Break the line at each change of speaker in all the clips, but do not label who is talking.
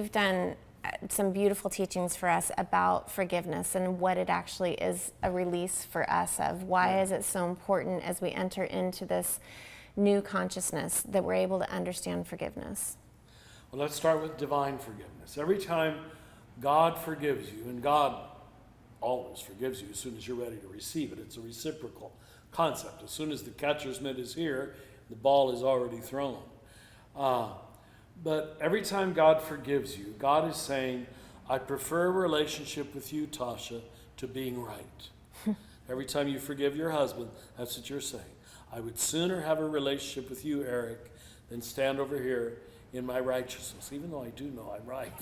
you've done some beautiful teachings for us about forgiveness and what it actually is a release for us of. Why is it so important as we enter into this new consciousness that we're able to understand forgiveness?
Well, let's start with divine forgiveness. Every time God forgives you, and God always forgives you as soon as you're ready to receive it. It's a reciprocal concept. As soon as the catcher's mitt is here, the ball is already thrown. But every time God forgives you, God is saying, I prefer a relationship with you, Tasha, to being right. Every time you forgive your husband, that's what you're saying. I would sooner have a relationship with you, Eric, than stand over here in my righteousness, even though I do know I'm right.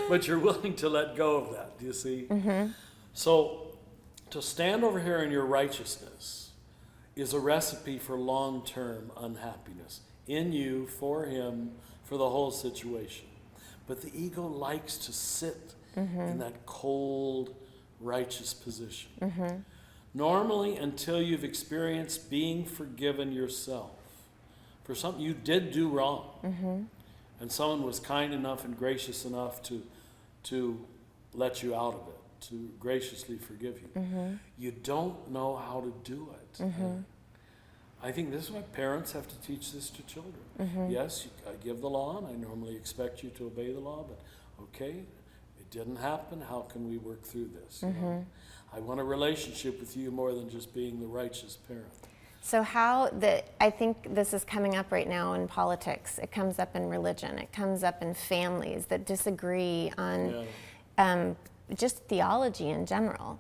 But you're willing to let go of that, do you see? Mm-hmm. So to stand over here in your righteousness is a recipe for long-term unhappiness in you, for him, for the whole situation. But the ego likes to sit in that cold, righteous position. Mm-hmm. Normally, until you've experienced being forgiven yourself for something you did do wrong, and someone was kind enough and gracious enough to let you out of it, to graciously forgive you. You don't know how to do it. I think this is why parents have to teach this to children. Yes, I give the law, and I normally expect you to obey the law, but okay, it didn't happen. How can we work through this? You know? I want a relationship with you more than just being the righteous parent.
So I think this is coming up right now in politics. It comes up in religion. It comes up in families that disagree on just theology in general.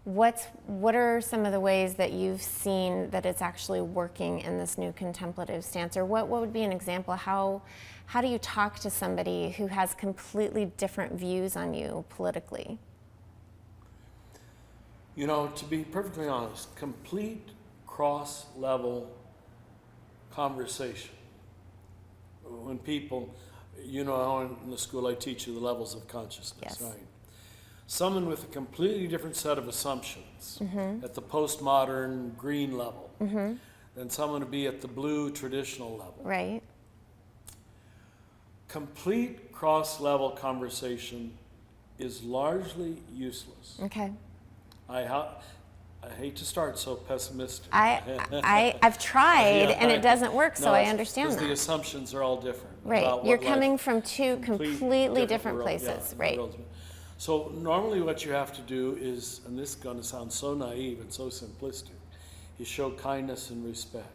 What are some of the ways that you've seen that it's actually working in this new contemplative stance? Or what would be an example? How do you talk to somebody who has completely different views on you politically?
You know, to be perfectly honest, complete cross-level conversation. When people, you know, in the school I teach you the levels of consciousness, right? Someone with a completely different set of assumptions at the postmodern green level than someone to be at the blue traditional level.
Right.
Complete cross-level conversation is largely useless.
Okay.
I hate to start so pessimistic.
I've tried and it doesn't work, so I understand that.
Because the assumptions are all different.
Right. You're coming from two completely different places. Right.
So normally what you have to do is, and this is going to sound so naive and so simplistic, is show kindness and respect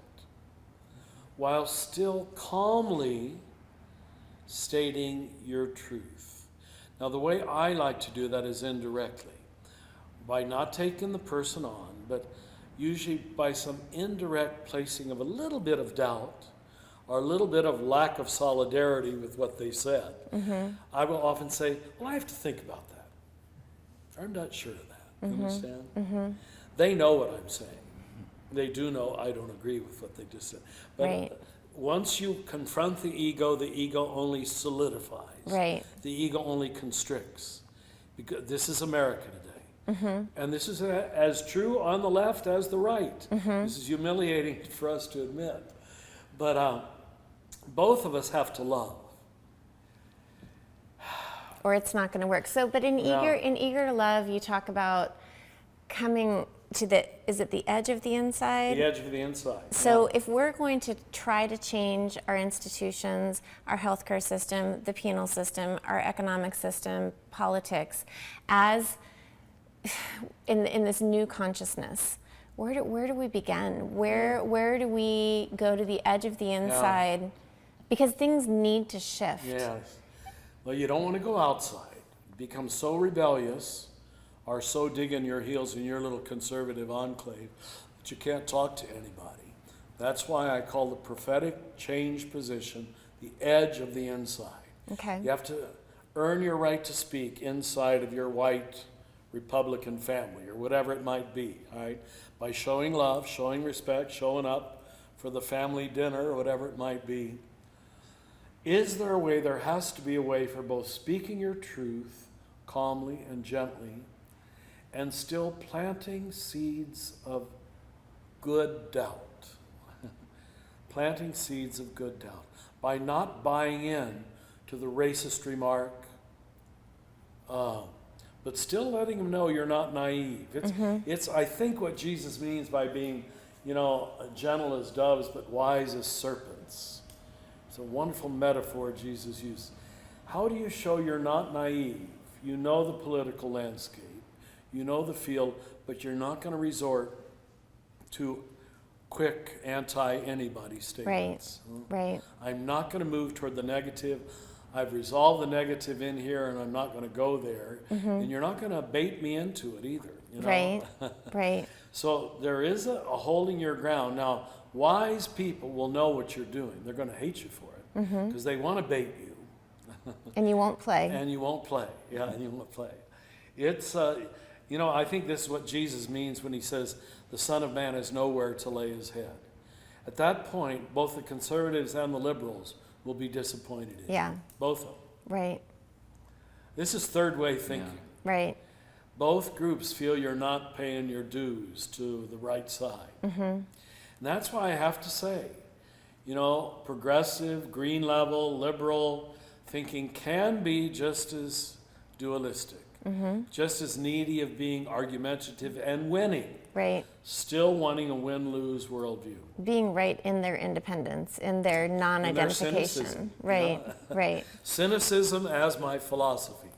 while still calmly stating your truth. Now the way I like to do that is indirectly, by not taking the person on, but usually by some indirect placing of a little bit of doubt or a little bit of lack of solidarity with what they said. I will often say, well, I have to think about that. I'm not sure of that. You understand? They know what I'm saying. They do know I don't agree with what they just said. But once you confront the ego only solidifies. Right. The ego only constricts. Because this is America today. And this is as true on the left as the right. This is humiliating for us to admit. But both of us have to love.
Or it's not going to work. So, but in eager to love, you talk about coming to is it the edge of the inside?
The edge of the inside.
So if we're going to try to change our institutions, our healthcare system, the penal system, our economic system, politics, as in this new consciousness, where do we begin? Where do we go to the edge of the inside? Because things need to shift.
Yes. Well, you don't want to go outside, become so rebellious or so digging your heels in your little conservative enclave that you can't talk to anybody. That's why I call the prophetic change position the edge of the inside.
Okay.
You have to earn your right to speak inside of your white Republican family or whatever it might be, all right? By showing love, showing respect, showing up for the family dinner or whatever it might be. Is there a way? There has to be a way for both speaking your truth calmly and gently and still planting seeds of good doubt. planting seeds of good doubt by not buying in to the racist remark, but still letting them know you're not naive. It's I think what Jesus means by being, gentle as doves but wise as serpents. It's a wonderful metaphor Jesus used. How do you show you're not naive? You know the political landscape, you know the field, but you're not going to resort to quick anti-anybody statements.
Right.
I'm not going to move toward the negative. I've resolved the negative in here, and I'm not going to go there. And you're not going to bait me into it either.
Right.
So there is a holding your ground. Now, wise people will know what you're doing. They're going to hate you for it because they want to bait you.
And you won't play.
And you won't play. Yeah, and you won't play. It's, I think this is what Jesus means when he says, the Son of Man has nowhere to lay his head. At that point, both the conservatives and the liberals will be disappointed in you. Both of them.
Right.
This is third way thinking.
Right.
Both groups feel you're not paying your dues to the right side. And that's why I have to say, progressive, green level, liberal thinking can be just as dualistic, just as needy of being argumentative and winning.
Right.
Still wanting a win-lose worldview.
Being right in their independence, in their non-identification.
cynicism.
Right. Right.
Cynicism as my philosophy.